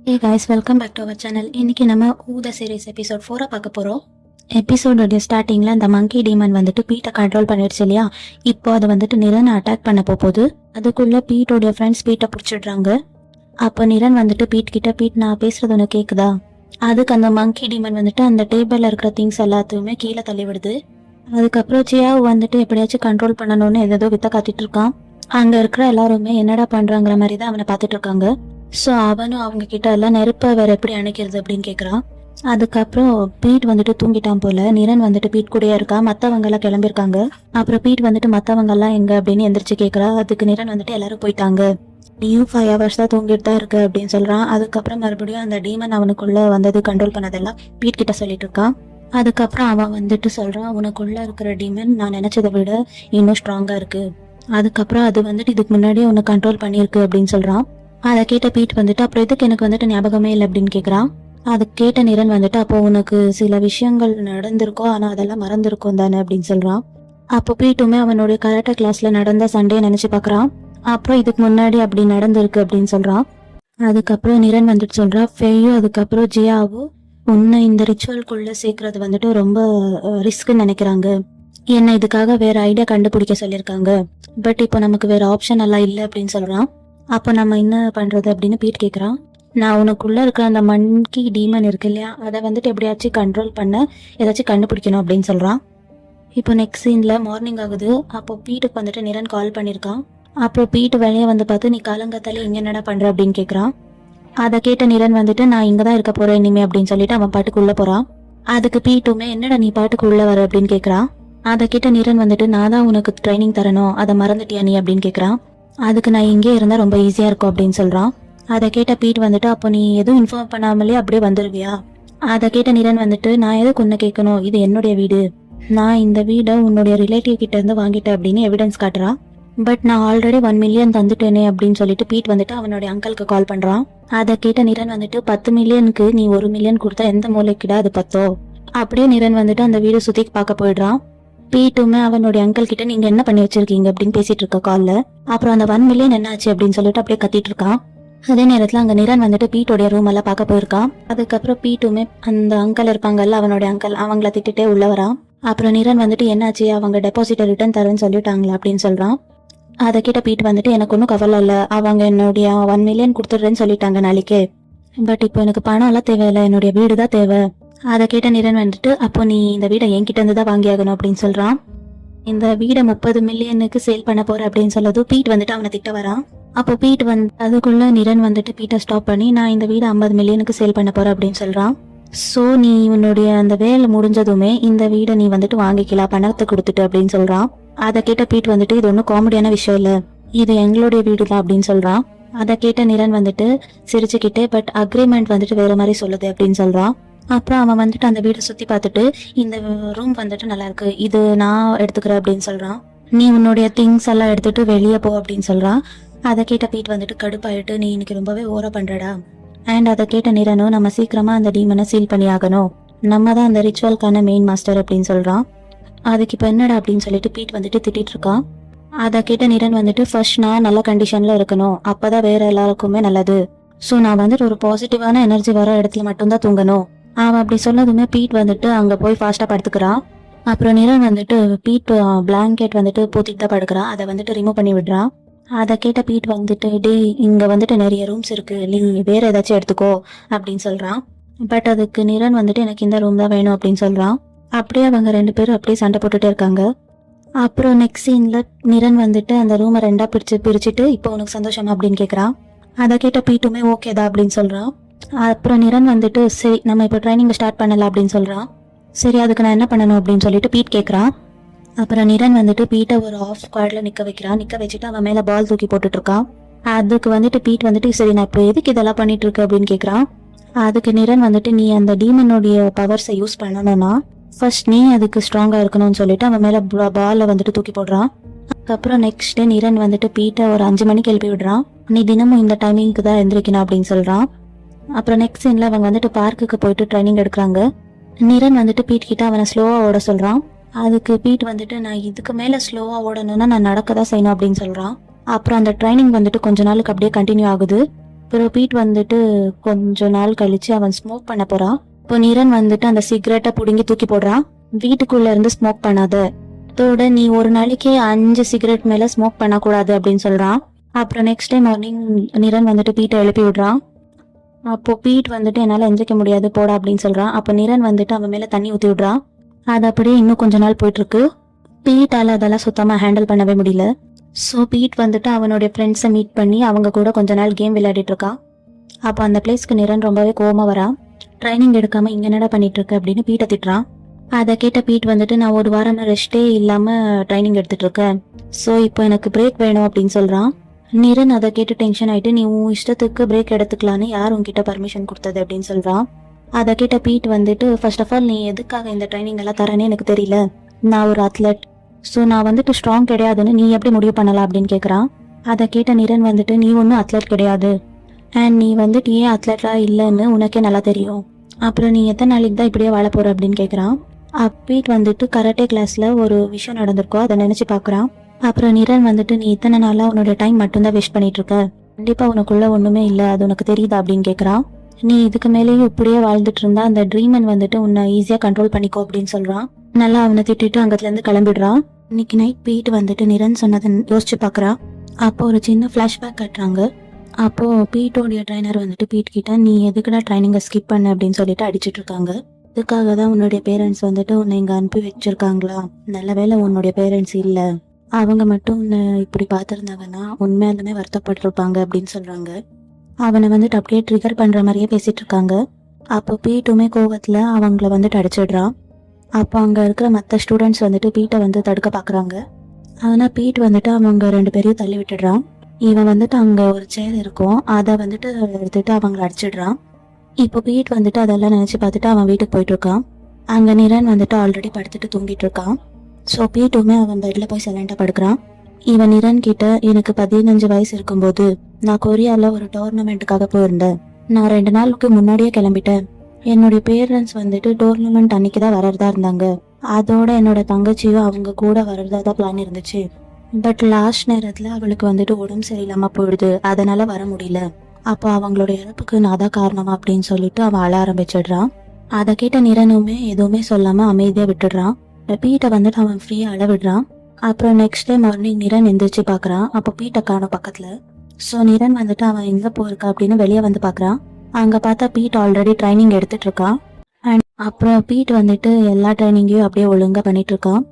Hey guys, welcome back to our channel. இன்னைக்கு நம்ம ஊத சீரிஸ் எபிசோட் 4 பார்க்க போறோம். எபிசோடோட ஸ்டார்டிங்ல அந்த மங்கி டீமன் வந்துட்டு பீட்டை கண்ட்ரோல் பண்ணிடுச்சு இல்லையா? இப்போ அது வந்துட்டு நிரனை அட்டாக் பண்ண போகுது. அதுக்குள்ள பீட்டோடைய ஃப்ரெண்ட்ஸ் பீட்டை பிடிச்சிடுறாங்க. அப்போ நிரன் வந்துட்டு பீட் கிட்ட, பீட் நான் பேசுறது ஒன்று கேக்குதா? அதுக்கு அந்த மங்கி டீமன் வந்துட்டு அந்த டேபிள்ல இருக்கிற திங்ஸ் எல்லாத்தையுமே கீழே தள்ளி விடுது. அதுக்கப்புறம் ஜியாவை வந்துட்டு எப்படியாச்சும் கண்ட்ரோல் பண்ணணும்னு ஏதோ வித்த காத்திட்டு இருக்கான். அங்க இருக்கிற எல்லாருமே என்னடா பண்றாங்கிற மாதிரி தான் அவனை பார்த்துட்டு இருக்காங்க. ஸோ அவனும் அவங்க கிட்ட எல்லாம் நெருப்பை வேற எப்படி அணைக்கிறது அப்படின்னு கேட்குறான். அதுக்கப்புறம் பீட் வந்துட்டு தூங்கிட்டான் போல. நிரன் வந்துட்டு பீட் கூடயே இருக்கா. மற்றவங்க எல்லாம் கிளம்பியிருக்காங்க. அப்புறம் பீட் வந்துட்டு மற்றவங்க எல்லாம் எங்க அப்படின்னு எந்திரிச்சு கேட்குறா. அதுக்கு நிரன் வந்துட்டு எல்லாரும் போயிட்டாங்க, நீயும் 5 hours தான் தூங்கிட்டு தான் இருக்கு அப்படின்னு சொல்றான். அதுக்கப்புறம் மறுபடியும் அந்த டீமன் அவனுக்குள்ள வந்தது கண்ட்ரோல் பண்ணதெல்லாம் பீட் கிட்ட சொல்லிட்டு இருக்கான். அதுக்கப்புறம் அவன் வந்துட்டு சொல்றான், உனக்குள்ள இருக்கிற டீமன் நான் நினைச்சதை விட இன்னும் ஸ்ட்ராங்கா இருக்கு. அதுக்கப்புறம் அது வந்துட்டு இதுக்கு முன்னாடியே உன்னை கண்ட்ரோல் பண்ணியிருக்கு அப்படின்னு சொல்றான். அதை கேட்ட பீட் வந்துட்டு அப்புறம் இதுக்கு எனக்கு வந்துட்டு ஞாபகமே இல்லை அப்படின்னு கேட்குறான். அதை கேட்ட நிரன் வந்துட்டு அப்போ உனக்கு சில விஷயங்கள் நடந்திருக்கோ ஆனால் அதெல்லாம் மறந்துருக்கும் தானே அப்படின்னு சொல்றான். அப்போ பீட்டுமே அவனுடைய கராட்டே கிளாஸ்ல நடந்த சண்டையை நினைச்சு பார்க்குறான். அப்புறம் இதுக்கு முன்னாடி அப்படி நடந்திருக்கு அப்படின்னு சொல்றான். அதுக்கப்புறம் நிரன் வந்துட்டு சொல்றா, ஃபேயோ அதுக்கப்புறம் ஜியாவோ உன்னை இந்த ரிச்சுவல்குள்ள சேர்க்கறது வந்துட்டு ரொம்ப ரிஸ்க்குன்னு நினைக்கிறாங்க. என்ன இதுக்காக வேற ஐடியா கண்டுபிடிக்க சொல்லியிருக்காங்க. பட் இப்போ நமக்கு வேற ஆப்ஷன் எல்லாம் இல்லை அப்படின்னு சொல்றான். அப்போ நம்ம என்ன பண்றது அப்படின்னு பீட் கேட்குறான். நான் உனக்குள்ள இருக்கிற அந்த மங்கி டீமன் இருக்கு இல்லையா, அதை வந்துட்டு எப்படியாச்சும் கண்ட்ரோல் பண்ண ஏதாச்சும் கண்டுபிடிக்கணும் அப்படின்னு சொல்றான். இப்போ நெக்ஸ்ட் சீன்ல மார்னிங் ஆகுது. அப்போ பீட்டுக்கு வந்துட்டு நிரன் கால் பண்ணியிருக்கான். அப்புறம் பீட்டு வெளியே வந்து பார்த்து, நீ காலங்காத்தால இங்க என்னடா பண்ற அப்படின்னு கேட்குறான். அதை கேட்ட நிரன் வந்துட்டு நான் இங்க தான் இருக்க போறேன் இனிமே அப்படின்னு சொல்லிட்டு அவன் பாட்டுக்குள்ள போறான். அதுக்கு பீட்டுமே என்னடா நீ பாட்டுக்கு உள்ள வர அப்படின்னு கேட்குறான். அதை கேட்ட நிரன் வந்துட்டு நான் தான் உனக்கு ட்ரைனிங் தரணும், அதை மறந்துட்டியா நீ அப்படின்னு கேட்குறான். அதுக்கு நான் இங்கே இருந்தா ரொம்ப ஈஸியா இருக்கும் அப்படின்னு சொல்றான். அதை கேட்ட பீட் வந்துட்டு அப்போ நீ எதுவும் இன்ஃபார்ம் பண்ணாமலே அப்படியே வந்துருவியா? அதை கேட்ட நிரன் வந்துட்டு நான் எதுக்கு உன்னை கேட்கணும், இது என்னுடைய வீடு, நான் இந்த வீடை உன்னுடைய ரிலேட்டிவ் கிட்ட இருந்து வாங்கிட்டேன் அப்படின்னு எவிடன்ஸ் காட்டுறான். பட் நான் ஆல்ரெடி 1 million தந்துட்டேனே அப்படின்னு சொல்லிட்டு பீட் வந்துட்டு அவனுடைய அங்கிளுக்கு கால் பண்றான். அதை கேட்ட நிரன் வந்துட்டு 10 மில்லியனுக்கு நீ 1 million கொடுத்தா எந்த மூளைக்கிட அது பத்தோ? அப்படியே நிரன் வந்துட்டு அந்த வீடு சுத்தி பார்க்க போயிடுறான். பீட்டுமே அவனுடைய அங்கிள் கிட்ட நீங்க என்ன பண்ணி வச்சிருக்கீங்க அப்படின்னு பேசிட்டு இருக்க கால்ல. அப்புறம் அந்த 1 million என்னாச்சு அப்படின்னு சொல்லிட்டு அப்படியே கத்திட்டு இருக்கான். அதே நேரத்துல அங்க நிரன் வந்துட்டு பீட்டோடைய ரூம் எல்லாம் பார்க்க போயிருக்கான். அதுக்கப்புறம் பீட்டுமே அந்த அங்கிள் இருப்பாங்கல்ல, அவனுடைய அங்கிள், அவங்கள திட்டுட்டே உள்ள வரான். அப்புறம் நிரன் வந்துட்டு என்னாச்சு, அவங்க டெபாசிட்டை ரிட்டர்ன் தரேன்னு சொல்லிட்டாங்களா அப்படின்னு சொல்றான். அதை கிட்ட பீட் வந்துட்டு எனக்கு ஒன்றும் கவலை இல்லை, அவங்க என்னுடைய 1 million கொடுத்துடுறேன்னு சொல்லிட்டாங்க நாளைக்கே. பட் இப்போ எனக்கு பணம் எல்லாம் தேவையில்லை, என்னுடைய வீடு தான் தேவை. அதை கேட்ட நிரன் வந்துட்டு அப்போ நீ இந்த வீடை என்கிட்ட இருந்து தான் வாங்கி ஆகணும் அப்படின்னு சொல்றான். இந்த வீடை 30 மில்லியனுக்கு சேல் பண்ண போற அப்படின்னு சொல்லதும் பீட் வந்துட்டு அவனை திட்ட வரான். அப்போ பீட் அதுக்குள்ள நிரன் வந்துட்டு பீட்டை ஸ்டாப் பண்ணி நான் இந்த வீடை 50 மில்லியனுக்கு சேல் பண்ண போறேன் அப்படின்னு சொல்றான். ஸோ நீ உன்னுடைய அந்த வேலை முடிஞ்சதுமே இந்த வீடை நீ வந்துட்டு வாங்கிக்கலாம் பணத்தை கொடுத்துட்டு அப்படின்னு சொல்றான். அதை கேட்ட பீட் வந்துட்டு இது ஒன்றும் காமெடியான விஷயம் இல்லை, இது எங்களுடைய வீடு தான் அப்படின்னு சொல்றான். அதை கேட்ட நிரன் வந்துட்டு சிரிச்சுக்கிட்டே பட் அக்ரிமெண்ட் வந்துட்டு வேற மாதிரி சொல்லுது அப்படின்னு சொல்றான். அப்புறம் அவன் வந்துட்டு அந்த வீடை சுத்தி பார்த்துட்டு இந்த ரூம் வந்துட்டு நல்லா இருக்கு, இது நான் எடுத்துக்கிறேன் அப்படின்னு சொல்றான். நீ உன்னுடைய திங்ஸ் எல்லாம் எடுத்துட்டு வெளியே போ அப்படின்னு சொல்றான். அதை கேட்ட பீட் வந்துட்டு கடுப்பாயிட்டு நீ இன்னைக்கு ரொம்பவே ஓவரா பண்றடா. அண்ட் அதை கேட்ட நிரனும் நம்ம சீக்கிரமா அந்த டீமனை சீல் பண்ணி ஆகணும், நம்ம தான் அந்த ரிச்சுவல்கான மெயின் மாஸ்டர் அப்படின்னு சொல்றான். அதுக்கு இப்போ என்னடா அப்படின்னு சொல்லிட்டு பீட் வந்துட்டு திட்டிட்டு இருக்கான். அதை கேட்ட நிரன் வந்துட்டு ஃபர்ஸ்ட் நான் நல்ல கண்டிஷன்ல இருக்கணும், அப்பதான் வேற எல்லாருக்குமே நல்லது. ஸோ நான் வந்துட்டு ஒரு பாசிட்டிவான எனர்ஜி வர இடத்துல மட்டும்தான் தூங்கணும். அவன் அப்படி சொன்னதுமே பீட் வந்துட்டு அங்க போய் ஃபாஸ்டா படுத்துக்கிறான். அப்புறம் நிரன் வந்துட்டு பீட் பிளாங்கெட் வந்துட்டு போத்திட்டு தான் படுக்கிறான். அதை வந்துட்டு ரிமூவ் பண்ணி விடுறான். அதை கேட்ட பீட் வந்துட்டு டே இங்க வந்துட்டு நிறைய ரூம்ஸ் இருக்கு, நீ வேற ஏதாச்சும் எடுத்துக்கோ அப்படின்னு சொல்றான். பட் அதுக்கு நிரன் வந்துட்டு எனக்கு இந்த ரூம் தான் வேணும் அப்படின்னு சொல்றான். அப்படியே அவங்க 2 பேரும் அப்படியே சண்டை போட்டுட்டே இருக்காங்க. அப்புறம் நெக்ஸ்ட் சீன்ல நிரன் வந்துட்டு அந்த ரூமை 2ஆ பிரிச்சுட்டு இப்போ உனக்கு சந்தோஷமா அப்படின்னு கேட்கறான். அதை கேட்ட பீட்டுமே ஓகேதா அப்படின்னு சொல்றான். அப்புறம் நிரன் வந்துட்டு சரி நம்ம இப்போ ட்ரைனிங் ஸ்டார்ட் பண்ணலாம் அப்படின்னு சொல்றான். சரி அதுக்கு நான் என்ன பண்ணணும் அப்படின்னு சொல்லிட்டு பீட் கேட்கறான். அப்புறம் நிரன் வந்துட்டு பீட்டை ஒரு ஆஃப் ஸ்குவாட்ல நிக்க வச்சுட்டு அவன் மேல பால் தூக்கி போட்டுட்டு இருக்கான். அதுக்கு வந்துட்டு பீட் வந்துட்டு சரி நான் இப்போ எதுக்கு இதெல்லாம் பண்ணிட்டு இருக்கு அப்படின்னு கேட்கறான். அதுக்கு நிரன் வந்துட்டு நீ அந்த டீமனுடைய பவர்ஸை யூஸ் பண்ணணும்னா ஃபர்ஸ்ட் நீ அதுக்கு ஸ்ட்ராங்கா இருக்கணும்னு சொல்லிட்டு அவன் மேல பாலை வந்துட்டு தூக்கி போடுறான். அதுக்கப்புறம் நெக்ஸ்ட் டே நிரன் வந்துட்டு பீட்டை ஒரு 5 மணிக்கு எழுப்பி விடுறான். நீ தினமும் இந்த டைமிங்க்கு தான் எந்திரிக்கணும் அப்படின்னு சொல்றான். அப்புறம் நெக்ஸ்ட் சீன்ல அவங்க வந்துட்டு பார்க்குக்கு போயிட்டு ட்ரைனிங் எடுக்கிறாங்க. நிரன் வந்துட்டு பீட் கிட்ட அவனை ஸ்லோவா ஓட சொல்றான். அதுக்கு பீட் வந்துட்டு நான் இதுக்கு மேல ஸ்லோவா ஓடணும்னா நான் நடக்க தான் செய்யணும் அப்படின்னு சொல்றான். அப்புறம் அந்த ட்ரைனிங் வந்துட்டு கொஞ்ச நாளுக்கு அப்படியே கண்டினியூ ஆகுது. அப்புறம் பீட் வந்துட்டு கொஞ்ச நாள் கழிச்சு அவன் ஸ்மோக் பண்ண போறான். இப்போ நிரன் வந்துட்டு அந்த சிகரெட்டை புடுங்கி தூக்கி போடுறான். வீட்டுக்குள்ள இருந்து ஸ்மோக் பண்ணாத, அதோட நீ ஒரு நாளைக்கு 5 சிகரெட் மேல ஸ்மோக் பண்ணக்கூடாது அப்படின்னு சொல்றான். அப்புறம் நெக்ஸ்ட் டே மார்னிங் நிரன் வந்துட்டு பீட்டை எழுப்பி விடுறான். அப்போ பீட் வந்துட்டு என்னால எந்திரிக்க முடியாது போடா அப்படின்னு சொல்றான். அப்போ நிரன் வந்துட்டு அவன் மேல தண்ணி ஊத்தி விடுறான். அது அப்படியே இன்னும் கொஞ்ச நாள் போயிட்டு இருக்கு. பீட்டால அதெல்லாம் சுத்தமா ஹேண்டில் பண்ணவே முடியல. ஸோ பீட் வந்துட்டு அவனுடைய ஃப்ரெண்ட்ஸை மீட் பண்ணி அவங்க கூட கொஞ்ச நாள் கேம் விளையாடிட்டு இருக்கான். அப்போ அந்த பிளேஸ்க்கு நிரன் ரொம்பவே கோவமா வரான். ட்ரைனிங் எடுக்காம இங்க என்னடா பண்ணிட்டு இருக்க அப்படின்னு பீட்டை திட்டுறான். அதை கேட்ட பீட் வந்துட்டு நான் ஒரு வாரமா ரெஸ்டே இல்லாம ட்ரைனிங் எடுத்துட்டு இருக்கேன், ஸோ இப்போ எனக்கு பிரேக் வேணும் அப்படின்னு சொல்றான். நிரன் அதை கேட்டு டென்ஷன் ஆயிட்டு நீ உன் இஷ்டத்துக்கு பிரேக் எடுத்துக்கலான்னு யார் உன்கிட்ட பர்மிஷன் கொடுத்தது அப்படின்னு சொல்றான். அதை கேட்ட பீட் வந்துட்டு ஃபர்ஸ்ட் ஆஃப் ஆல் நீ எதுக்காக இந்த ட்ரைனிங் எல்லாம் தரேன்னு எனக்கு தெரியல, நான் ஒரு அத்லட், ஸோ நான் வந்துட்டு ஸ்ட்ராங் கிடையாதுன்னு நீ எப்படி முடிவு பண்ணலாம் அப்படின்னு கேட்குறான். அதை கேட்ட நிரன் வந்துட்டு நீ ஒன்றும் அத்லட் கிடையாது, அண்ட் நீ வந்துட்டு ஏன் அத்லட்டா இல்லைன்னு உனக்கே நல்லா தெரியும், அப்புறம் நீ எத்தனை நாளைக்கு தான் இப்படியே வாழ போற அப்படின்னு கேட்குறான். பீட் வந்துட்டு கராட்டே கிளாஸ்ல ஒரு விஷயம் நடந்திருக்கோ அதை நினைச்சு பாக்குறான். அப்புறம் நிரன் வந்துட்டு நீ இத்தனை நாளா உன்னோட டைம் மட்டும்தான் வேஸ்ட் பண்ணிட்டு இருக்க, கண்டிப்பா உனக்குள்ள ஒண்ணுமே இல்லை, அது உனக்கு தெரியுதா அப்படின்னு கேட்குறான். நீ இதுக்கு மேலேயும் இப்படியே வாழ்ந்துட்டு இருந்தா அந்த ட்ரீமன் வந்துட்டு உன்னை ஈஸியா கண்ட்ரோல் பண்ணிக்கோ அப்படின்னு சொல்றான். நல்லா அவனை திட்டிட்டு அங்கத்துல இருந்து கிளம்பிடுறான். இன்னைக்கு நைட் பீட் வந்துட்டு நிரன் சொன்னதை யோசிச்சு பாக்குறான். அப்போ ஒரு சின்ன பிளாஷ்பேக் கட்டுறாங்க. அப்போ பீட்டோடைய ட்ரைனர் வந்துட்டு பீட் கிட்ட நீ எதுக்குடா ட்ரைனிங்கை ஸ்கிப் பண்ண அப்படின்னு சொல்லிட்டு அடிச்சிட்டு இருக்காங்க. இதுக்காக தான் உன்னுடைய பேரண்ட்ஸ் வந்துட்டு உன்னை இங்க அனுப்பி வச்சிருக்காங்களா, நல்ல வேளை உன்னுடைய பேரண்ட்ஸ் இல்ல, அவங்க மட்டும் உன்னை இப்படி பார்த்துருந்தாங்கன்னா உண்மையாலுமே வருத்தப்பட்டிருப்பாங்க அப்படின்னு சொல்றாங்க. அவனை வந்துட்டு அப்படியே ட்ரிகர் பண்ற மாதிரியே பேசிட்டு இருக்காங்க. அப்போ பீட்டுமே கோவத்துல அவங்கள வந்துட்டு அடிச்சிடுறான். அப்போ அங்க இருக்கிற மற்ற ஸ்டூடெண்ட்ஸ் வந்துட்டு பீட்டை வந்து தடுக்க பாக்குறாங்க. ஆனா பீட் வந்துட்டு அவங்க 2 பேரையும் தள்ளி விட்டுடுறான். இவன் வந்துட்டு அங்க ஒரு சேர் இருக்கும், அதை வந்துட்டு எடுத்துட்டு அவங்கள அடிச்சிடுறான். இப்போ பீட் வந்துட்டு அதெல்லாம் நினைச்சு பார்த்துட்டு அவன் வீட்டுக்கு போயிட்டு இருக்கான். அங்க நிரன் வந்துட்டு ஆல்ரெடி படுத்துட்டு தூங்கிட்டு இருக்கான். ஸோ பீட்டுமே அவன் பெட்ல போய் சைலண்டா படுக்கிறான். இவன் நிரன் கிட்ட எனக்கு 15 வயசு இருக்கும்போது நான் கொரியால ஒரு டோர்னமெண்ட்டுக்காக போயிருந்தேன், நான் 2 நாளுக்கு முன்னாடியே கிளம்பிட்டேன், என்னுடைய பேரண்ட்ஸ் வந்துட்டு டோர்னமெண்ட் அன்னைக்கு தான் வர்றதா இருந்தாங்க, அதோட என்னோட தங்கச்சியும் அவங்க கூட வர்றதா தான் பிளான் இருந்துச்சு, பட் லாஸ்ட் நேரத்துல அவளுக்கு வந்துட்டு உடம்பு சரியில்லாம போயிடுது, அதனால வர முடியல, அப்போ அவங்களோட இறப்புக்கு நான் தான் காரணமா அப்படின்னு சொல்லிட்டு அவன் அழ ஆரம்பிச்சிடுறான். அதை கேட்ட நிரனுமே எதுவுமே சொல்லாம அமைதியா விட்டுடுறான். பீட்டை வந்துட்டு அவன் ஃப்ரீயா அழ விடுறான். அப்புறம் நெக்ஸ்ட் டே மார்னிங் நிரன் எந்திரிச்சு பாக்குறான். அப்போ பீட்டை காணும் பக்கத்துல. ஸோ நிரன் வந்துட்டு அவன் எங்க போயிருக்கா அப்படின்னு வெளியே வந்து பாக்குறான். அங்க பார்த்தா பீட் ஆல்ரெடி ட்ரைனிங் எடுத்துட்டு இருக்கான். அண்ட் அப்புறம் பீட் வந்துட்டு எல்லா ட்ரைனிங்கையும் அப்படியே ஒழுங்கா பண்ணிட்டு இருக்கான்.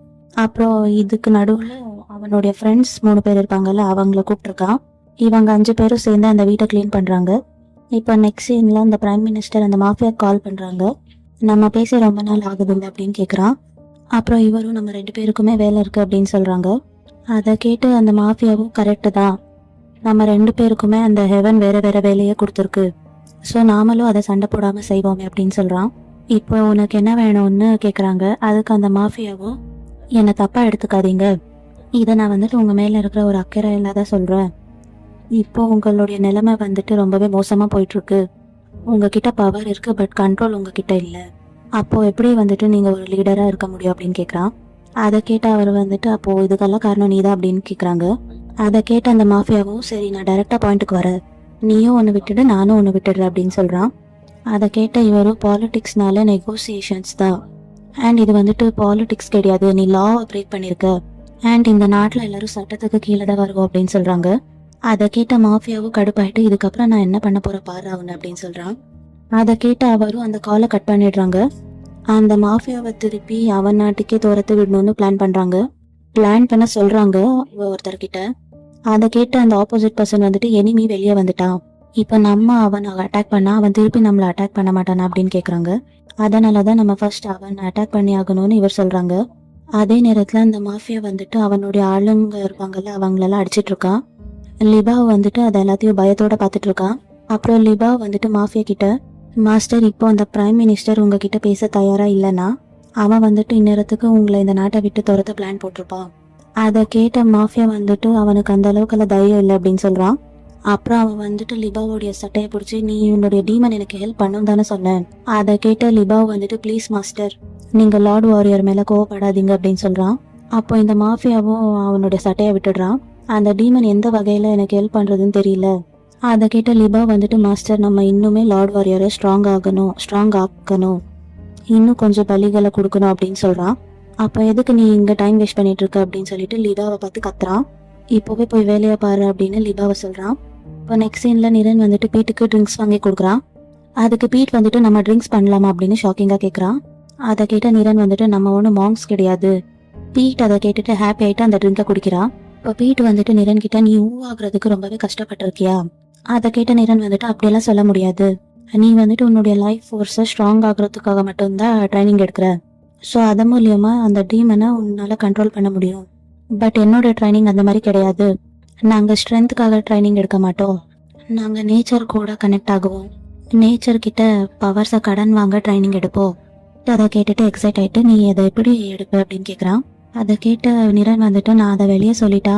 அப்புறம் இதுக்கு நடுவுல அவனுடைய ஃப்ரெண்ட்ஸ் 3 பேர் இருப்பாங்கல்ல, அவங்கள கூப்பிட்டுருக்கான். இவங்க 5 பேரும் சேர்ந்து அந்த வீட்டை கிளீன் பண்றாங்க. இப்போ நெக்ஸ்ட் சீன்ல அந்த பிரைம் மினிஸ்டர் அந்த மாஃபியா கால் பண்றாங்க. நம்ம பேசி ரொம்ப நாள் ஆகுதுல்ல அப்படின்னு கேக்குறான். அப்புறம் இவரும் நம்ம 2 பேருக்குமே வேலை இருக்கு அப்படின்னு சொல்றாங்க. அதை கேட்டு அந்த மாஃபியாவும் கரெக்டு தான், நம்ம 2 பேருக்குமே அந்த ஹெவன் வேற வேற வேலையை கொடுத்துருக்கு, ஸோ நாமளும் அதை சண்டை போடாம செய்வோமே அப்படின்னு சொல்றான். இப்போ உனக்கு என்ன வேணும்னு கேக்குறாங்க. அதுக்கு அந்த மாஃபியாவும் என்னை தப்பா எடுத்துக்காதீங்க, இதை நான் வந்துட்டு உங்க மேல இருக்கிற ஒரு அக்கறை இல்லாத சொல்றேன், இப்போ உங்களுடைய நிலைமை வந்துட்டு ரொம்பவே மோசமா போயிட்டு இருக்கு, உங்ககிட்ட பவர் இருக்கு பட் கண்ட்ரோல் உங்ககிட்ட இல்லை, அப்போ எப்படி வந்துட்டு நீங்க ஒரு லீடரா இருக்க முடியும் அப்படின்னு கேக்குறான். அதை கேட்ட அவர் வந்துட்டு அப்போ இதுக்கெல்லாம் காரணம் நீதான் அப்படின்னு கேக்குறாங்க. அதை கேட்ட அந்த மாஃபியாவும் சரி நான் டைரக்டா பாயிண்ட்டுக்கு வரேன், நீயும் ஒன்று விட்டுடு நானும் ஒன்று விட்டுடுறேன் அப்படின்னு சொல்றான். அதை கேட்ட இவரும் பாலிடிக்ஸ்னால நெகோசியேஷன்ஸ் தான், அண்ட் இது வந்துட்டு பாலிடிக்ஸ் கிடையாது, நீ லாவை பிரேக் பண்ணிருக்க, அண்ட் இந்த நாட்டில் எல்லாரும் சட்டத்துக்கு கீழே தான் வருவோம் அப்படின்னு சொல்றாங்க. அதை கேட்ட மாஃபியாவும் கடுப்பாயிட்டு இதுக்கப்புறம் நான் என்ன பண்ண போற பாரு அவனு அப்படின்னு சொல்றான். அதை கேட்ட அவரும் அந்த காலை கட் பண்ணிடுறாங்க. அந்த மாஃபியாவை திருப்பி அவன் நாட்டுக்கே துரத்து விடணும்னு பிளான் பண்றாங்க. பிளான் பண்ண சொல்றாங்க ஒருத்தர்கிட்ட. அதை கேட்டு அந்த ஆப்போசிட் பர்சன் வந்துட்டு எனிமி வெளியே வந்துட்டான், இப்போ நம்ம அவனை அட்டாக் பண்ணா அவன் திருப்பி நம்மளை அட்டாக் பண்ண மாட்டானா அப்படின்னு கேட்குறாங்க. அதனாலதான் நம்ம ஃபர்ஸ்ட் அவனை அட்டாக் பண்ணி ஆகணும்னு இவர் சொல்றாங்க. அதே நேரத்துல அந்த மாஃபியா வந்துட்டு அவனுடைய ஆளுங்க இருப்பாங்கல்ல அவங்களெல்லாம் அடிச்சிட்டு இருக்கான். லிபா வந்துட்டு அதை எல்லாத்தையும் பயத்தோட பார்த்துட்டு இருக்கான். அப்புறம் லிபா வந்துட்டு மாஃபியா கிட்ட மாஸ்டர் இப்போ அந்த பிரைம் மினிஸ்டர் உங்ககிட்ட பேச தயாரா இல்லைன்னா அவன் வந்துட்டு இந்நேரத்துக்கு உங்களை இந்த நாட்டை விட்டு துரத்த பிளான் போட்டிருப்பான். அதை கேட்ட மாஃபியா வந்துட்டு அவனுக்கு அந்த அளவுக்குலாம் தைரியம் இல்லை அப்படின்னு சொல்றான். அப்புறம் அவன் வந்துட்டு லிபாவோடைய சட்டையை பிடிச்சி நீ உன்னுடைய டீமன் எனக்கு ஹெல்ப் பண்ணும் தானே சொன்னேன். அதை கேட்ட லிபாவ் வந்துட்டு ப்ளீஸ் மாஸ்டர் நீங்க லார்ட் வாரியர் மேல கோவப்படாதீங்க அப்படின்னு சொல்றான். அப்போ இந்த மாஃபியாவும் அவனுடைய சட்டையை விட்டுடுறான். அந்த டீமன் எந்த வகையில எனக்கு ஹெல்ப் பண்றதுன்னு தெரியல, அதை கேட்ட லிபா வந்துட்டு மாஸ்டர் நம்ம இன்னுமே லார்ட் வாரியரை ஸ்ட்ராங் ஆக்கணும், இன்னும் கொஞ்சம் பலிகளை கொடுக்கணும் அப்படின்னு சொல்கிறான். அப்போ எதுக்கு நீ இங்கே டைம் வேஸ்ட் பண்ணிட்டு இருக்க அப்படின்னு சொல்லிட்டு லிபாவை பார்த்து கத்துறான். இப்போவே போய் வேலையை பாரு அப்படின்னு லிபாவை சொல்கிறான். இப்போ நெக்ஸ்ட் சீனில் நிரன் வந்துட்டு பீட்டுக்கு ட்ரிங்க்ஸ் வாங்கி கொடுக்குறான். அதுக்கு பீட் வந்துட்டு நம்ம ட்ரிங்க்ஸ் பண்ணலாமா அப்படின்னு ஷாக்கிங்காக கேட்குறான். அதை கேட்ட நிரன் வந்துட்டு நம்ம ஒன்றும் மாங்ஸ் கிடையாது. பீட் அதை கேட்டுட்டு ஹாப்பி ஆகிட்டு அந்த ட்ரிங்கை குடிக்கிறான். இப்போ பீட் வந்துட்டு நிரன் கிட்ட நீ ஆகுறதுக்கு ரொம்பவே கஷ்டப்பட்டிருக்கியா? அதை கேட்ட நிரன் வந்துட்டு அப்படியெல்லாம் சொல்ல முடியாது, நீ வந்துட்டு உன்னுடைய லைஃப் ஃபோர்ஸை ஸ்ட்ராங் ஆகுறதுக்காக மட்டும்தான் ட்ரைனிங் எடுக்கிற. ஸோ அது மூலியமா அந்த டீமனை உன்னால கண்ட்ரோல் பண்ண முடியும். பட் என்னோட ட்ரைனிங் அந்த மாதிரி கிடையாது. நாங்கள் ஸ்ட்ரென்த்துக்காக ட்ரைனிங் எடுக்க மாட்டோம், நாங்கள் நேச்சர் கூட கனெக்ட் ஆகுவோம், நேச்சர் கிட்ட பவர்ஸை கடன் வாங்க ட்ரைனிங் எடுப்போம். அதை கேட்டுட்டு எக்ஸைட் ஆகிட்டு நீ அதை எப்படி எடுப்ப அப்படின்னு கேட்குறான். அதை கேட்ட நிரன் வந்துட்டு நான் அதை வெளியே சொல்லிட்டா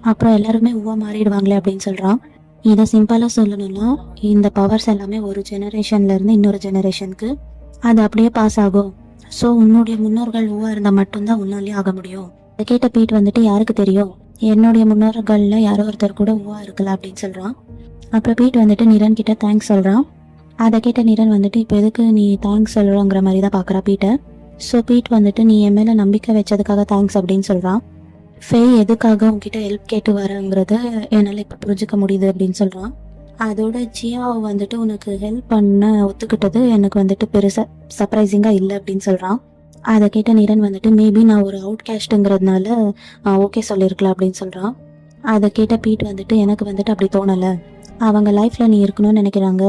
அப்புறம் எல்லாருமே மாறிடுவாங்களே அப்படின்னு சொல்கிறான். இதை சிம்பிளாக சொல்லணும்னா இந்த பவர்ஸ் எல்லாமே ஒரு ஜெனரேஷன்லேருந்து இன்னொரு ஜெனரேஷனுக்கு அது அப்படியே பாஸ் ஆகும். ஸோ உன்னுடைய முன்னோர்கள் இருந்தால் மட்டும்தான் உன்னாலே ஆக முடியும். அதை கேட்ட பீட் வந்துட்டு யாருக்கு தெரியும், என்னுடைய முன்னோர்களில் யாரோ ஒருத்தர் கூட இருக்கலாம் அப்படின்னு சொல்கிறான். அப்புறம் பீட் வந்துட்டு நிரன் கிட்ட தேங்க்ஸ் சொல்கிறான். அதை கேட்ட நிரன் வந்துட்டு இப்போ எதுக்கு நீ தேங்க்ஸ் சொல்கிறோங்கிற மாதிரி தான் பார்க்குறா பீட்டை. ஸோ பீட் வந்துட்டு நீ என் மேலே நம்பிக்கை வச்சதுக்காக தேங்க்ஸ் அப்படின்னு சொல்கிறான். ஃபே எதுக்காக உங்ககிட்ட ஹெல்ப் கேட்டு வரங்கிறத என்னால் இப்போ புரிஞ்சுக்க முடியுது அப்படின்னு சொல்கிறான். அதோட ஜியாவை வந்துட்டு உனக்கு ஹெல்ப் பண்ண ஒத்துக்கிட்டது எனக்கு வந்துட்டு பெருசாக சர்ப்ரைசிங்காக இல்லை அப்படின்னு சொல்கிறான். அதை கேட்ட நிரன் வந்துட்டு மேபி நான் ஒரு அவுட் கேஸ்ட்டுங்கிறதுனால ஓகே சொல்லியிருக்கலாம் அப்படின்னு சொல்கிறான். அதை கேட்ட பீட் வந்துட்டு எனக்கு வந்துட்டு அப்படி தோணலை, அவங்க லைஃப்பில் நீ இருக்கணும்னு நினைக்கிறாங்க,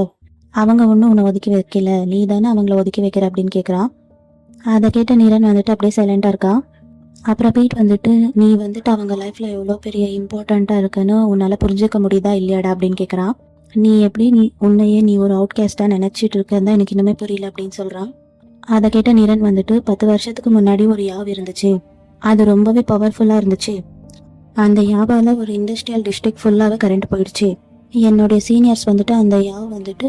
அவங்க ஒன்றும் உன்னை ஒதுக்கி வைக்கல, நீ தானே அவங்கள ஒதுக்கி வைக்கிற அப்படின்னு கேட்குறான். அதை கேட்ட நிரன் வந்துட்டு அப்படியே சைலண்டாக இருக்கான். அப்புறம் பீட் வந்துட்டு நீ வந்துட்டு அவங்க லைஃப்பில் எவ்வளோ பெரிய இம்பார்ட்டண்ட்டாக இருக்குன்னு உன்னால் புரிஞ்சுக்க முடியுதா இல்லையாடா அப்படின்னு கேட்குறான். நீ எப்படி உன்னையே நீ ஒரு அவுட் கேஸ்டாக நினச்சிட்டு இருக்கதான் எனக்கு இன்னுமே புரியல அப்படின்னு சொல்கிறான். அதை கேட்ட நிரன் வந்துட்டு 10 வருஷத்துக்கு முன்னாடி ஒரு யாவ் இருந்துச்சு, அது ரொம்பவே பவர்ஃபுல்லாக இருந்துச்சு. அந்த யாவால் ஒரு இண்டஸ்ட்ரியல் டிஸ்ட்ரிக்ட் ஃபுல்லாகவே கரண்ட் போயிடுச்சு. என்னுடைய சீனியர்ஸ் வந்துட்டு அந்த யாவ் வந்துட்டு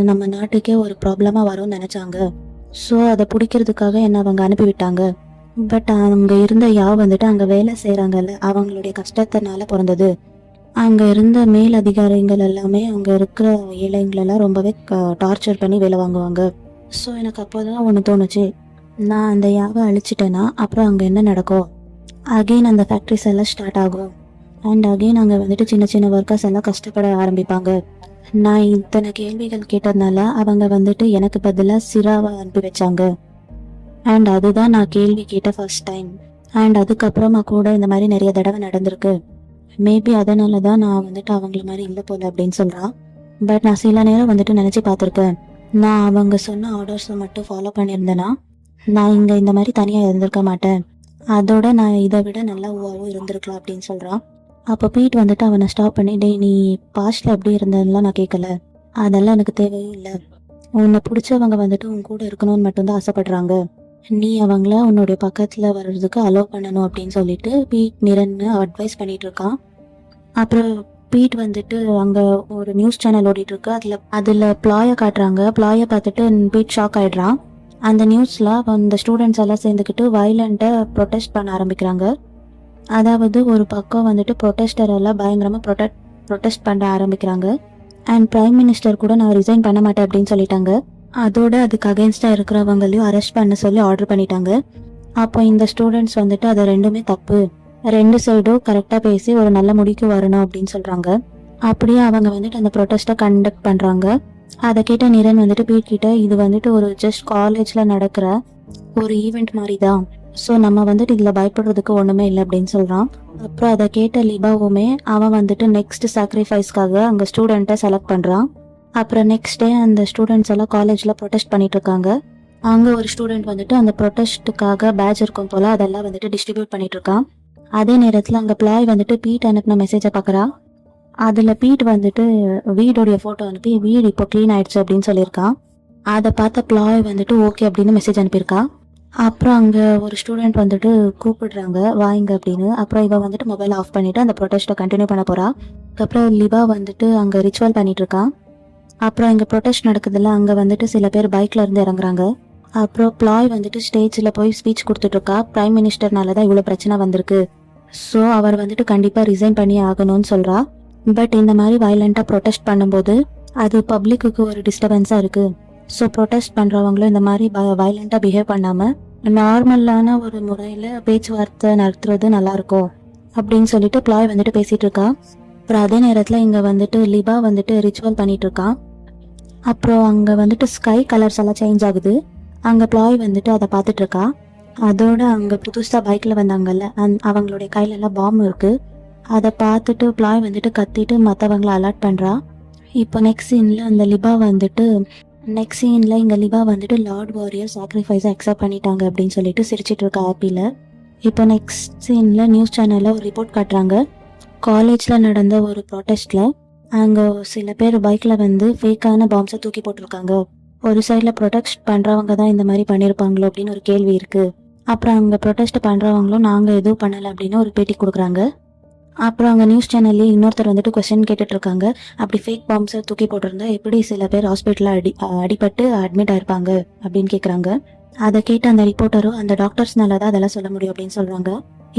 நம்ம நாட்டுக்கே ஒரு ப்ராப்ளமாக வரும்னு நினச்சாங்க. ஸோ அதை பிடிக்கிறதுக்காக என்னை அவங்க அனுப்பிவிட்டாங்க. பட் அங்கே இருந்த யாவ் வந்துட்டு அங்கே வேலை செய்கிறாங்கல்ல அவங்களுடைய கஷ்டத்தினால பிறந்தது. அங்கே இருந்த மேல் அதிகாரிகள் எல்லாமே அங்கே இருக்கிற ஏழைங்களெல்லாம் ரொம்பவே டார்ச்சர் பண்ணி வேலை வாங்குவாங்க. ஸோ எனக்கு அப்போ தான் ஒன்று தோணுச்சு, நான் அந்த யாவை அழிச்சிட்டேன்னா அப்புறம் அங்கே என்ன நடக்கும், அகெயின் அந்த ஃபேக்ட்ரிஸ் எல்லாம் ஸ்டார்ட் ஆகும் அண்ட் அகெயின் அங்கே வந்துட்டு சின்ன சின்ன ஒர்க்கர்ஸ் எல்லாம் கஷ்டப்பட ஆரம்பிப்பாங்க. நான் இத்தனை கேள்விகள் கேட்டதுனால அவங்க வந்துட்டு எனக்கு பதிலாக சிராவை அனுப்பி வச்சாங்க. அண்ட் அதுதான் நான் கேள்வி கேட்ட ஃபர்ஸ்ட் டைம். அண்ட் அதுக்கப்புறமா கூட இந்த மாதிரி நிறைய தடவை நடந்திருக்கு. மேபி அதனால தான் நான் வந்துட்டு அவங்கள மாதிரி இல்லை போல அப்படின்னு சொல்கிறான். பட் நான் சில நேரம் வந்துட்டு நினச்சி பார்த்துருக்கேன், நான் அவங்க சொன்ன ஆர்டர்ஸை மட்டும் ஃபாலோ பண்ணியிருந்தேன்னா நான் இங்கே இந்த மாதிரி தனியாக இருந்திருக்க மாட்டேன், அதோட நான் இதை விட நல்லா ஊவாவும் இருந்திருக்கலாம் அப்படின்னு சொல்கிறான். அப்போ பீட் வந்துட்டு அவனை ஸ்டாப் பண்ணி டே நீ பாஸ்டில் எப்படி இருந்ததுலாம் நான் கேட்கல, அதெல்லாம் எனக்கு தேவையும் இல்லை, உன்னை பிடிச்சவங்க வந்துட்டு உன் கூட இருக்கணும்னு மட்டும்தான் ஆசைப்படுறாங்க, நீ அவங்கள உன்னுடைய பக்கத்தில் வர்றதுக்கு அலோவ் பண்ணணும் அப்படின்னு சொல்லிட்டு பீட் நிரன்னு அட்வைஸ் பண்ணிட்டு இருக்கான். அப்புறம் பீட் வந்துட்டு அங்கே ஒரு நியூஸ் சேனல் ஓடிட்டு இருக்கு, அதில் ப்ளாயை காட்டுறாங்க. ப்ளாயை பார்த்துட்டு பீட் ஷாக் ஆகிடுறான். அந்த நியூஸில் அந்த ஸ்டூடெண்ட்ஸ் எல்லாம் சேர்ந்துக்கிட்டு வயலண்ட்டாக ப்ரொட்டஸ்ட் பண்ண ஆரம்பிக்கிறாங்க. அதாவது ஒரு பக்கம் வந்துட்டு ப்ரொட்டஸ்டர் எல்லாம் பயங்கரமாக ப்ரொட்டஸ்ட் பண்ண ஆரம்பிக்கிறாங்க. அண்ட் பிரைம் மினிஸ்டர் கூட நான் ரிசைன் பண்ண மாட்டேன் அப்படின்னு சொல்லிட்டாங்க. அதோட அதுக்கு அகேன்ஸ்டாக இருக்கிறவங்களையும் அரெஸ்ட் பண்ண சொல்லி ஆர்டர் பண்ணிட்டாங்க. அப்போ இந்த ஸ்டூடெண்ட்ஸ் வந்துட்டு அதை ரெண்டுமே தப்பு, 2 சைடும் கரெக்டாக பேசி ஒரு நல்ல முடிக்கு வரணும் அப்படின்னு சொல்கிறாங்க. அப்படியே அவங்க வந்துட்டு அந்த ப்ரொட்டஸ்ட்டை கண்டக்ட் பண்ணுறாங்க. அதை கேட்ட நிரன் வந்துட்டு பீட் கிட்ட இது வந்துட்டு ஒரு ஜஸ்ட் காலேஜில் நடக்கிற ஒரு ஈவெண்ட் மாதிரி தான், ஸோ நம்ம வந்துட்டு இதில் பயப்படுறதுக்கு ஒன்றுமே இல்லை அப்படின்னு சொல்கிறான். அப்புறம் அதை கேட்ட லிபாவுமே அவன் வந்துட்டு நெக்ஸ்ட் சாக்ரிஃபைஸ்க்காக அங்கே ஸ்டூடெண்ட்டை செலக்ட் பண்ணுறான். அப்புறம் நெக்ஸ்ட் டே அந்த ஸ்டூடெண்ட்ஸ் எல்லாம் காலேஜில் ப்ரொட்டஸ்ட் பண்ணிட்டு இருக்காங்க. அங்கே ஒரு ஸ்டூடெண்ட் வந்துட்டு அந்த ப்ரொட்டஸ்ட்டுக்காக பேட்ச் இருக்கும் போல் அதெல்லாம் வந்துட்டு டிஸ்ட்ரிபியூட் பண்ணிட்டு இருக்கான். அதே நேரத்தில் அங்கே ப்ளாய் வந்துட்டு பீட் அனுப்பின மெசேஜை பார்க்குறா. அதில் பீட் வந்துட்டு வீடோடைய ஃபோட்டோ அனுப்பி வீடு இப்போ க்ளீன் ஆயிடுச்சு அப்படின்னு சொல்லியிருக்கான். அதை பார்த்த ப்ளாய் வந்துட்டு ஓகே அப்படின்னு மெசேஜ் அனுப்பியிருக்கா. அப்புறம் அங்கே ஒரு ஸ்டூடெண்ட் வந்துட்டு கூப்பிடுறாங்க வாங்க அப்படின்னு. அப்புறம் இவன் வந்துட்டு மொபைல் ஆஃப் பண்ணிவிட்டு அந்த ப்ரொட்டஸ்ட்டை கண்டினியூ பண்ண போகிறா. அதுக்கப்புறம் லிபா வந்துட்டு அங்கே ரிச்சுவல் பண்ணிட்டு இருக்கான். அப்புறம் இங்கே ப்ரொட்டஸ்ட் நடக்குதுல்ல, அங்கே வந்துட்டு சில பேர் பைக்கில் இருந்து இறங்குறாங்க. அப்புறம் ப்ளாய் வந்துட்டு ஸ்டேஜில் போய் ஸ்பீச் கொடுத்துட்ருக்கா. பிரைம் மினிஸ்டர்னால தான் இவ்வளோ பிரச்சனை வந்திருக்கு, ஸோ அவர் வந்துட்டு கண்டிப்பாக ரிசைன் பண்ணி ஆகணும்னு சொல்கிறா. பட் இந்த மாதிரி வயலண்ட்டாக ப்ரொடெஸ்ட் பண்ணும்போது அது பப்ளிக்கு ஒரு டிஸ்டர்பன்ஸாக இருக்குது. ஸோ ப்ரொடெஸ்ட் பண்ணுறவங்களும் இந்த மாதிரி வயலண்ட்டாக பிஹேவ் பண்ணாமல் நார்மலான ஒரு முறையில் பேச்சுவார்த்தை நடத்துறது நல்லாயிருக்கும் அப்படின்னு சொல்லிட்டு ப்ளாய் வந்துட்டு பேசிகிட்டு இருக்கா. அப்புறம் அதே நேரத்தில் இங்கே வந்துட்டு லிபா வந்துட்டு ரிச்சுவல் பண்ணிட்டு இருக்கான். அப்புறம் அங்கே வந்துட்டு ஸ்கை கலர்ஸ் எல்லாம் சேஞ்ச் ஆகுது. அங்கே ப்ளாய் வந்துட்டு அதை பார்த்துட்டு இருக்கா. அதோட அங்கே புதுசாக பைக்கில் வந்தாங்கல்ல அவங்களுடைய கையிலெல்லாம் பாம்பு இருக்குது. அதை பார்த்துட்டு ப்ளாய் வந்துட்டு கத்திட்டு மற்றவங்களை அலர்ட் பண்ணுறா. இப்போ நெக்ஸ்ட் சீனில் இங்கே லிபா வந்துட்டு லார்ட் வாரியர் சாக்ரிஃபைஸை அக்செப்ட் பண்ணிட்டாங்க அப்படின்னு சொல்லிட்டு சிரிச்சிட்டு இருக்கா ஹாப்பியில். இப்போ நெக்ஸ்ட் சீனில் நியூஸ் சேனலில் ஒரு ரிப்போர்ட் காட்டுறாங்க. காலேஜில் நடந்த ஒரு ப்ரொட்டஸ்ட்டில் அங்கே சில பேர் பைக்கில் வந்து ஃபேக்கான பாம்ஸை தூக்கி போட்டிருக்காங்க. ஒரு சைடில் ப்ரொடெக்ட் பண்ணுறவங்க தான் இந்த மாதிரி பண்ணியிருப்பாங்களோ அப்படின்னு ஒரு கேள்வி இருக்குது. அப்புறம் அங்கே ப்ரொடெஸ்ட் பண்ணுறவங்களும் நாங்கள் எதுவும் பண்ணலை அப்படின்னு ஒரு பேட்டி கொடுக்குறாங்க. அப்புறம் அங்கே நியூஸ் சேனல்லே இன்னொருத்தர் வந்துட்டு கொஸ்டின் கேட்டுட்டு இருக்காங்க. அப்படி ஃபேக் பாம்ஸை தூக்கி போட்டிருந்தா எப்படி சில பேர் ஹாஸ்பிட்டலில் அடிபட்டு அட்மிட் ஆயிருப்பாங்க அப்படின்னு கேட்குறாங்க. அதை கேட்டு அந்த ரிப்போர்ட்டரும் அந்த டாக்டர்ஸ்னால தான் அதெல்லாம் சொல்ல முடியும் அப்படின்னு சொல்கிறாங்க.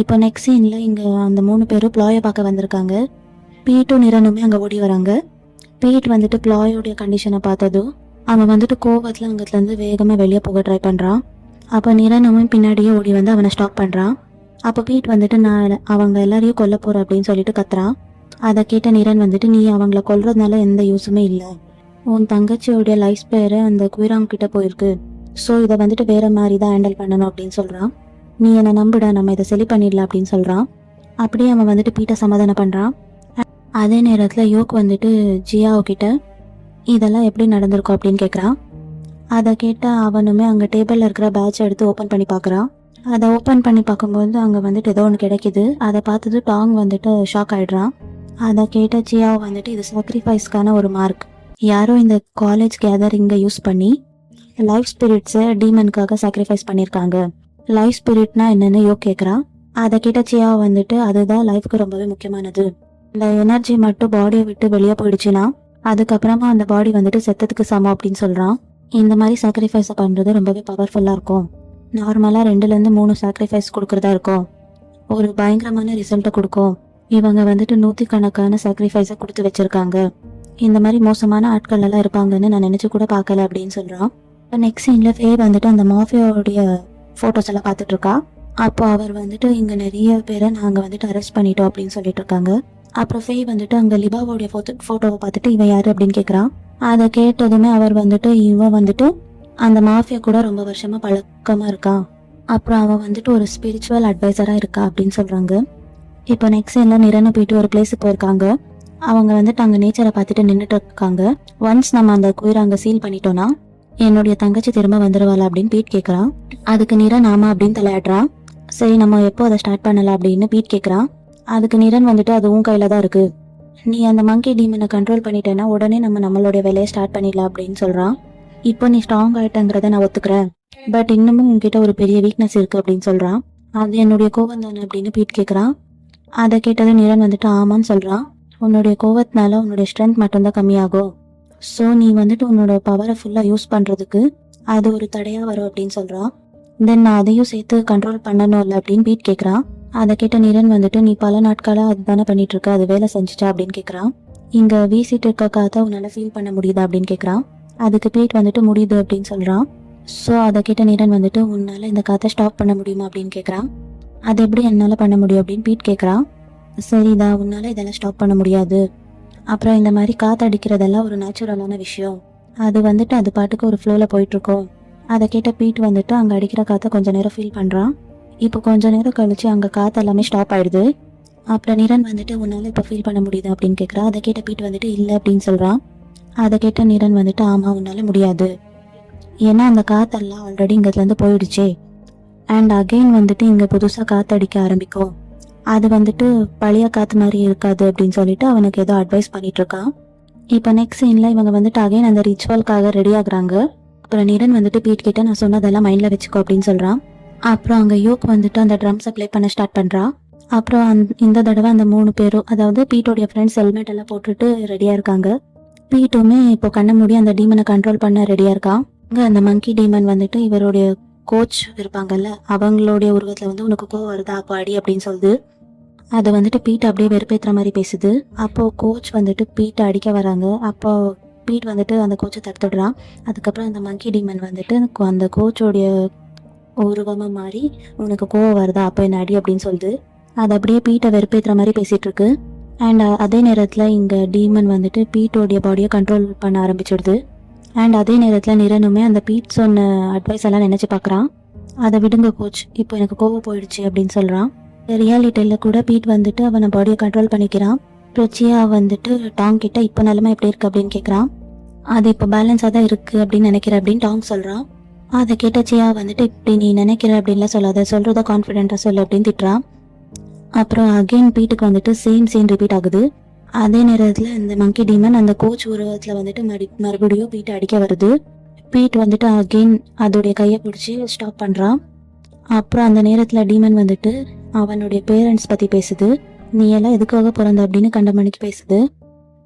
இப்போ நெக்ஸ்ட் சீனில் இங்கே அந்த 3 பேரும் ப்ளாயை பார்க்க வந்திருக்காங்க. பீட்டும் நிரனுமே அங்கே ஓடி வராங்க. பீட் வந்துட்டு ப்ளாயோடைய கண்டிஷனை பார்த்ததும் அவன் வந்துட்டு கோவத்தில் அங்கத்துலேருந்து வேகமாக வெளியே போக ட்ரை பண்ணுறான். அப்போ நிரனுமே பின்னாடியே ஓடி வந்து அவனை ஸ்டாப் பண்ணுறான். அப்போ பீட் வந்துட்டு நான் அவங்க எல்லாரையும் கொல்ல போகிறேன் அப்படின்னு சொல்லிட்டு கத்துறான். அதை கேட்ட நிரன் வந்துட்டு நீ அவங்கள கொல்றதுனால எந்த யூஸுமே இல்லை. உன் தங்கச்சியோடைய லைஃப் ஸ்பேரு அந்த குயிராங் கிட்ட போயிருக்கு. ஸோ இதை வந்துட்டு வேற மாதிரி தான் ஹேண்டில் பண்ணணும் அப்படின்னு சொல்கிறான். நீ என்னை நம்பிட, நம்ம இதை சரி பண்ணிடலாம் அப்படின்னு சொல்கிறான். அப்படியே அவன் வந்துட்டு பீட்டை சமாதானம் பண்ணுறான். அதே நேரத்தில் யோக் வந்துட்டு ஜியாவுக்கிட்ட இதெல்லாம் எப்படி நடந்திருக்கும் அப்படின்னு கேட்குறான். அதை கேட்டால் அவனுமே அங்கே டேபிளில் இருக்கிற பேட்சை எடுத்து ஓப்பன் பண்ணி பார்க்குறான். அதை ஓப்பன் பண்ணி பார்க்கும்போது அங்கே வந்துட்டு ஏதோ ஒன்று கிடைக்கிது. அதை பார்த்தது டாங் வந்துட்டு ஷாக் ஆகிடுறான். அதை கேட்ட ஜியாவை வந்துட்டு இது சாக்ரிஃபைஸ்க்கான ஒரு மார்க். யாரோ இந்த காலேஜ் கேதரிங்கை யூஸ் பண்ணி லைஃப் ஸ்பிரிட்ஸை டீமனுக்காக சாக்ரிஃபைஸ் பண்ணியிருக்காங்க. லைஃப் ஸ்பிரிட்னா என்னன்னு யோக் கேட்குறான். அதை கேட்ட ஜியாவை வந்துட்டு அதுதான் லைஃப்க்கு ரொம்பவே முக்கியமானது. இந்த எனர்ஜி மட்டும் பாடியை விட்டு வெளியே போயிடுச்சுன்னா அதுக்கப்புறமா அந்த பாடி வந்துட்டு செத்ததுக்கு சமம் அப்படின்னு சொல்கிறான். இந்த மாதிரி சாக்ரிஃபைஸை பண்ணுறது ரொம்பவே பவர்ஃபுல்லாக இருக்கும். நார்மலாக 2லேருந்து 3 சாக்ரிஃபைஸ் கொடுக்குறதா இருக்கும். ஒரு பயங்கரமான ரிசல்ட்டை கொடுக்கும். இவங்க வந்துட்டு 100கணக்கான சாக்ரிஃபைஸை கொடுத்து வச்சுருக்காங்க. இந்த மாதிரி மோசமான ஆட்கள் எல்லாம் இருப்பாங்கன்னு நான் நினச்சி கூட பார்க்கல அப்படின்னு சொல்கிறான். இப்போ நெக்ஸ்ட் சீனில் ஃபே வந்துட்டு அந்த மாஃபியாவுடைய ஃபோட்டோஸ் எல்லாம் பார்த்துட்டு இருக்கா. அப்போ அவர் வந்துட்டு இங்கே நிறைய பேரை நாங்கள் வந்துட்டு அரெஸ்ட் பண்ணிட்டோம் அப்படின்னு சொல்லிட்டு இருக்காங்க. அப்புறம் ஃபே வந்துட்டு அங்கே லிபாவோடைய ஃபோட்டோவை பார்த்துட்டு இவன் யார் அப்படின்னு கேட்குறான். அதை கேட்டதுமே அவர் வந்துட்டு இவன் வந்துட்டு அந்த மாஃபியா கூட ரொம்ப வருஷமாக பழக்கமாக இருக்கான். அப்புறம் அவன் வந்துட்டு ஒரு ஸ்பிரிச்சுவல் அட்வைசராக இருக்கா அப்படின்னு சொல்கிறாங்க. இப்போ நெக்ஸ்ட் எல்லாம் நிரன்னு போயிட்டு ஒரு பிளேஸுக்கு போயிருக்காங்க. அவங்க வந்துட்டு அங்கே நேச்சரை பார்த்துட்டு நின்றுட்டு இருக்காங்க. ஒன்ஸ் நம்ம அந்த குயிரை அங்கே சீல் பண்ணிட்டோன்னா என்னுடைய தங்கச்சி திரும்ப வந்துடுவாள் அப்படின்னு பீட் கேட்குறான். அதுக்கு நிரன் ஆமா அப்படின்னு தலையாடுறான். சரி நம்ம எப்போ அதை ஸ்டார்ட் பண்ணலாம் அப்படின்னு பீட் கேட்குறான். அதுக்கு நிரன் வந்துட்டு அது உன் கையில் தான் இருக்குது. நீ அந்த மங்கி டீமனை கண்ட்ரோல் பண்ணிட்டேன்னா உடனே நம்மளுடைய வேலையை ஸ்டார்ட் பண்ணிடலாம் அப்படின்னு சொல்கிறான். இப்போ நீ ஸ்ட்ராங் ஆகிட்டங்கிறத நான் ஒத்துக்கிறேன். பட் இன்னமும் உங்ககிட்ட ஒரு பெரிய வீக்னஸ் இருக்குது அப்படின்னு சொல்கிறான். அது என்னுடைய கோவம் தானே அப்படின்னு பீட் கேட்குறான். அதை கேட்டதும் நிரன் வந்துட்டு ஆமான்னு சொல்கிறான். உன்னுடைய கோவத்தினால உன்னுடைய ஸ்ட்ரென்த் மட்டும்தான் கம்மியாகும். ஸோ நீ வந்துட்டு உன்னோட பவரை ஃபுல்லாக யூஸ் பண்ணுறதுக்கு அது ஒரு தடையாக வரும் அப்படின்னு சொல்கிறான். தென் நான் அதையும் சேர்த்து கண்ட்ரோல் பண்ணணும் இல்லை அப்படின்னு பீட் கேட்குறான். அதை கேட்ட நிரன் வந்துட்டு நீ பல நாட்களாக அது தானே பண்ணிட்டு இருக்க, அது வேலை செஞ்சுச்சா அப்படின்னு கேட்குறான். இங்கே வீசிட்டு இருக்க காற்றை உன்னால் ஃபீல் பண்ண முடியுதா அப்படின்னு கேட்குறான். அதுக்கு பீட் வந்துட்டு முடியுது அப்படின்னு சொல்கிறான். ஸோ அதை கேட்ட நிரன் வந்துட்டு உன்னால் இந்த காற்றை ஸ்டாப் பண்ண முடியுமா அப்படின்னு கேட்குறான். அது எப்படி என்னால் பண்ண முடியும் அப்படின்னு பீட் கேட்குறான். சரிதா, உன்னால் இதெல்லாம் ஸ்டாப் பண்ண முடியாது. அப்புறம் இந்த மாதிரி காற்று அடிக்கிறதெல்லாம் ஒரு நேச்சுரலான விஷயம். அது வந்துட்டு அது பாட்டுக்கு ஒரு ஃப்ளோவில் போயிட்டுருக்கோம். அதை கேட்ட பீட் வந்துட்டு அங்கே அடிக்கிற காற்றை கொஞ்சம் நேரம் ஃபீல் பண்ணுறான். இப்போ கொஞ்சம் நேரம் கழிச்சு அங்கே காற்று எல்லாமே ஸ்டாப் ஆயிடுது. அப்புறம் நிரன் வந்துட்டு உன்னால் இப்போ ஃபீல் பண்ண முடியுது அப்படின்னு கேட்குறா. அதை கேட்ட பீட் வந்துட்டு இல்லை அப்படின்னு சொல்கிறான். அதை கேட்ட நிரன் வந்துட்டு ஆமாம் உன்னால் முடியாது, ஏன்னா அந்த காற்றெல்லாம் ஆல்ரெடி இங்கேருந்து போயிடுச்சே. அண்ட் அகெயின் வந்துட்டு இங்கே புதுசாக காற்று அடிக்க ஆரம்பிக்கும். அது வந்துட்டு பழைய காற்று மாதிரி இருக்காது அப்படின்னு சொல்லிட்டு அவனுக்கு ஏதோ அட்வைஸ் பண்ணிட்டு இருக்கான். இப்போ நெக்ஸ்ட் சீனில் இவங்க வந்துட்டு அகைன் அந்த ரிச்சுவல்காக ரெடி ஆகுறாங்க. அப்புறம் நிரன் வந்துட்டு பீட் கிட்ட நான் சொன்னதெல்லாம் மைண்டில் வச்சுக்கோ அப்படின்னு சொல்கிறான். அப்புறம் அங்கே யோக் வந்துட்டு அந்த ட்ரம்ஸை ப்ளே பண்ண ஸ்டார்ட் பண்ணுறான். அப்புறம் இந்த தடவை அந்த 3 பேரும், அதாவது பீட்டோடைய ஃப்ரெண்ட்ஸ் ஹெல்மெட் எல்லாம் போட்டுட்டு ரெடியாக இருக்காங்க. பீட்டுமே இப்போ கண்ணை மூடி அந்த டீமனை கண்ட்ரோல் பண்ண ரெடியாக இருக்கான். இங்கே அந்த மங்கி டீமன் வந்துட்டு இவருடைய கோச் இருப்பாங்கல்ல அவங்களுடைய உருவத்தில் வந்து உனக்கு கோவம் வருதா அப்போ அடி அப்படின்னு சொல்லுது. அது வந்துட்டு பீட் அப்படியே வெறுப்பேற்றுற மாதிரி பேசுது. அப்போது கோச் வந்துட்டு பீட்டை அடிக்க வராங்க. அப்போ பீட் வந்துட்டு அந்த கோச்சை தடுத்துடுறான். அதுக்கப்புறம் அந்த மங்கி டீமன் வந்துட்டு அந்த கோச்சோடைய உருவமாக மாறி உனக்கு கோவம் வருதா அப்போ என்ன அடி அப்படின்னு சொல்லுது. அது அப்படியே பீட்டை வெறுப்பேற்றுற மாதிரி பேசிகிட்டு இருக்கு. அண்ட் அதே நேரத்தில் இங்கே டீமன் வந்துட்டு பீட்டோடைய பாடியை கண்ட்ரோல் பண்ண ஆரம்பிச்சிடுது. அண்ட் அதே நேரத்தில் நிரனுமே அந்த பீட் சொன்ன அட்வைஸ் எல்லாம் நினச்சி பார்க்குறான். அதை விடுங்க கோச், இப்போ எனக்கு கோவம் போயிடுச்சு அப்படின்னு சொல்கிறான். ரியாலிட்டியில் கூட பீட் வந்துட்டு அவனை பாடியை கண்ட்ரோல் பண்ணிக்கிறான். பிரச்சியா வந்துட்டு டாங் கிட்ட இப்போ நிலமை எப்படி இருக்குது அப்படின்னு கேட்குறான். அது இப்போ பேலன்ஸாக தான் இருக்குது அப்படின்னு நினைக்கிறேன் அப்படின்னு டாங் சொல்கிறான். அதை கேட்ட சியா வந்துட்டு இப்படி நீ நினைக்கிற அப்படின்லாம் சொல்லாத, சொல்கிறத கான்ஃபிடென்ட்டாக சொல்லு அப்படின்னு திட்டுறான். அப்புறம் அகெயின் பீட்டுக்கு வந்துட்டு சேம் சீன் ரிப்பீட் ஆகுது. அதே நேரத்தில் இந்த மங்கி டீமன் அந்த கோச் உருவத்தில் வந்துட்டு மறுபடியும் பீட்டை அடிக்க வருது. பீட் வந்துட்டு அகெயின் அதோடைய கையை பிடிச்சி ஸ்டாப் பண்ணுறான். அப்புறம் அந்த நேரத்தில் டீமன் வந்துட்டு அவனுடைய பேரண்ட்ஸ் பற்றி பேசுது. நீ எல்லாம் எதுக்காக பிறந்த அப்படின்னு கண்டமணிக்கு பேசுது.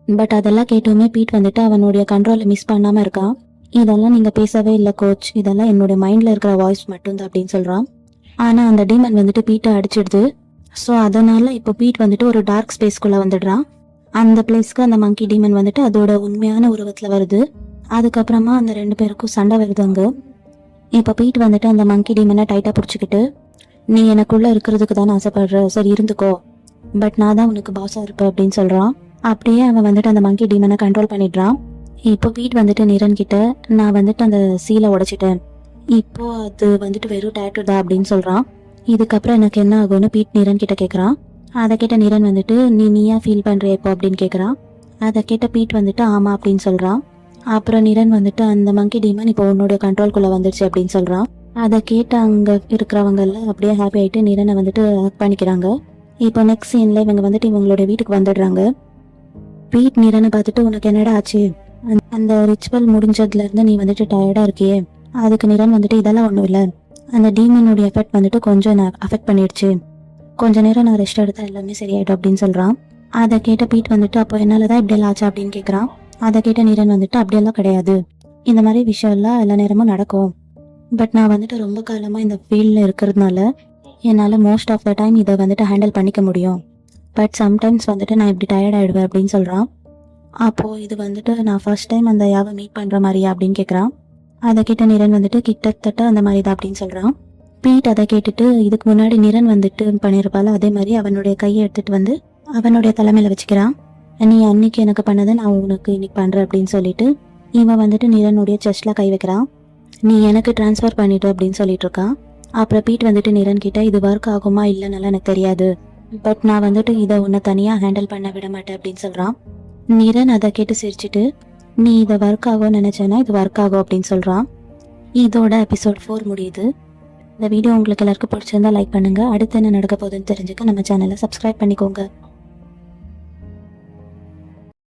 பட் அதெல்லாம் கேட்டுமே பீட் வந்துட்டு அவனுடைய கண்ட்ரோலை மிஸ் பண்ணாமல் இருக்கான். இதெல்லாம் நீங்கள் பேசவே இல்லை கோச், இதெல்லாம் என்னுடைய மைண்டில் இருக்கிற வாய்ஸ் மட்டும்தான் அப்படின்னு சொல்கிறான். ஆனால் அந்த டீமன் வந்துட்டு பீட்டை அடிச்சிடுது. ஸோ அதனால் இப்போ பீட் வந்துட்டு ஒரு டார்க் ஸ்பேஸ்க்குள்ளே வந்துடுறான். அந்த பிளேஸ்க்கு அந்த மங்கி டீமன் வந்துட்டு அதோட உண்மையான உருவத்தில் வருது. அதுக்கப்புறமா அந்த 2 பேருக்கும் சண்டை வருது அங்கே. இப்போ பீட் வந்துட்டு அந்த மங்கி டீமனை டைட்டாக பிடிச்சிக்கிட்டு, நீ எனக்குள்ளே இருக்கிறதுக்கு தானே ஆசைப்படுற, சரி இருந்துக்கோ, பட் நான் தான் உனக்கு பாஸாக இருப்பேன் அப்படின்னு சொல்கிறான். அப்படியே அவன் வந்துட்டு அந்த மங்கி டீமனை கண்ட்ரோல் பண்ணிடுறான். இப்போ பீட் வந்துட்டு நிரன் கிட்ட, நான் வந்துட்டு அந்த சீலை உடைச்சிட்டேன், இப்போ அது வந்துட்டு வெறும் டேட்டு தான் அப்படின்னு சொல்கிறான். இதுக்கப்புறம் எனக்கு என்ன ஆகும்னு பீட் நிரன் கிட்ட கேட்குறான். அதை கேட்ட நிரன் வந்துட்டு நீயா ஃபீல் பண்ணுற இப்போ அப்படின்னு கேட்குறான். அதை கேட்ட பீட் வந்துட்டு ஆமாம் அப்படின்னு சொல்கிறான். அப்புறம் நிரன் வந்துட்டு அந்த மங்கி டீமன் இப்போ உன்னோட கண்ட்ரோல்குள்ளே வந்துடுச்சு அப்படின்னு சொல்கிறான். அதை கேட்ட அங்கே இருக்கிறவங்கெல்லாம் அப்படியே ஹாப்பி ஆகிட்டு நிரனை வந்துட்டு ஹக் பண்ணிக்கிறாங்க. இப்போ நெக்ஸ்ட் சீனில் இவங்க வந்துட்டு இவங்களோட வீட்டுக்கு வந்துடுறாங்க. பீட் நிரனை பார்த்துட்டு உனக்கு என்னடா ஆச்சு, அந்த ரிச்சுவல் முடிஞ்சதுலேருந்து நீ வந்துட்டு டயர்டாக இருக்கியே. அதுக்கு நிரன் வந்துட்டு இதெல்லாம் ஒன்றும் இல்லை, அந்த டீமனுடைய எஃபெக்ட் வந்துட்டு கொஞ்சம் அஃபெக்ட் பண்ணிடுச்சு, கொஞ்ச நேரம் நான் ரெஸ்ட் எடுத்தா எல்லாமே சரியாயிடும் அப்படின்னு சொல்கிறான். அதை கேட்ட பீட் வந்துட்டு அப்போ என்னால் தான் இப்படியெல்லாம் ஆச்சு அப்படின்னு கேட்குறான். அதை கேட்ட நிரன் வந்துட்டு அப்படியெல்லாம் கிடையாது, இந்த மாதிரி விஷயம்லாம் எல்லா நேரமும் நடக்கும், பட் நான் வந்துட்டு ரொம்ப காலமாக இந்த ஃபீல்டில் இருக்கிறதுனால என்னால் மோஸ்ட் ஆஃப் த டைம் இதை வந்துட்டு ஹேண்டில் பண்ணிக்க முடியும், பட் சம்டைம்ஸ் வந்துட்டு நான் இப்படி டயர்ட் ஆகிடுவேன் அப்படின்னு சொல்கிறான். அப்போது இது வந்துட்டு நான் ஃபர்ஸ்ட் டைம் அந்த யாவை மீட் பண்ணுற மாதிரியா அப்படின்னு கேட்குறான். அதை கேட்ட நிரன் வந்துட்டு கிட்டத்தட்ட அந்த மாதிரி தான் அப்படின்னு சொல்கிறான். பீட் அதை கேட்டுட்டு இதுக்கு முன்னாடி நிரன் வந்துட்டு பண்ணியிருப்பாள் அதே மாதிரி அவனுடைய கையை எடுத்துகிட்டு வந்து அவனுடைய தலைமையில் வச்சுக்கிறான். நீ அன்னைக்கு எனக்கு பண்ணதை நான் உனக்கு இன்னைக்கு பண்ணுறேன் அப்படின்னு சொல்லிட்டு இவன் வந்துட்டு நிரனுடைய செஸ்ட்டில் கை வைக்கிறான். நீ எனக்கு ட்ரான்ஸ்ஃபர் பண்ணிட்டு அப்படின்னு சொல்லிட்டு இருக்கான். அப்புறம் பீட் வந்துட்டு நிரன் கிட்ட இது ஒர்க் ஆகுமா இல்லைன்னால எனக்கு தெரியாது, பட் நான் வந்துட்டு இதை உன்னை தனியாக ஹேண்டில் பண்ண விட மாட்டேன் அப்படின்னு சொல்கிறான். நிரன் அதை கேட்டு சிரிச்சிட்டு நீ இதை ஒர்க் ஆகும்னு நினச்சேன்னா இது ஒர்க் ஆகும் அப்படின்னு சொல்கிறான். இதோட எபிசோட் 4 முடியுது. இந்த வீடியோ உங்களுக்கு எல்லாருக்கும் பிடிச்சிருந்தா லைக் பண்ணுங்கள். அடுத்து என்ன நடக்க போகுதுன்னு தெரிஞ்சுக்க நம்ம சேனலை சப்ஸ்கிரைப் பண்ணிக்கோங்க.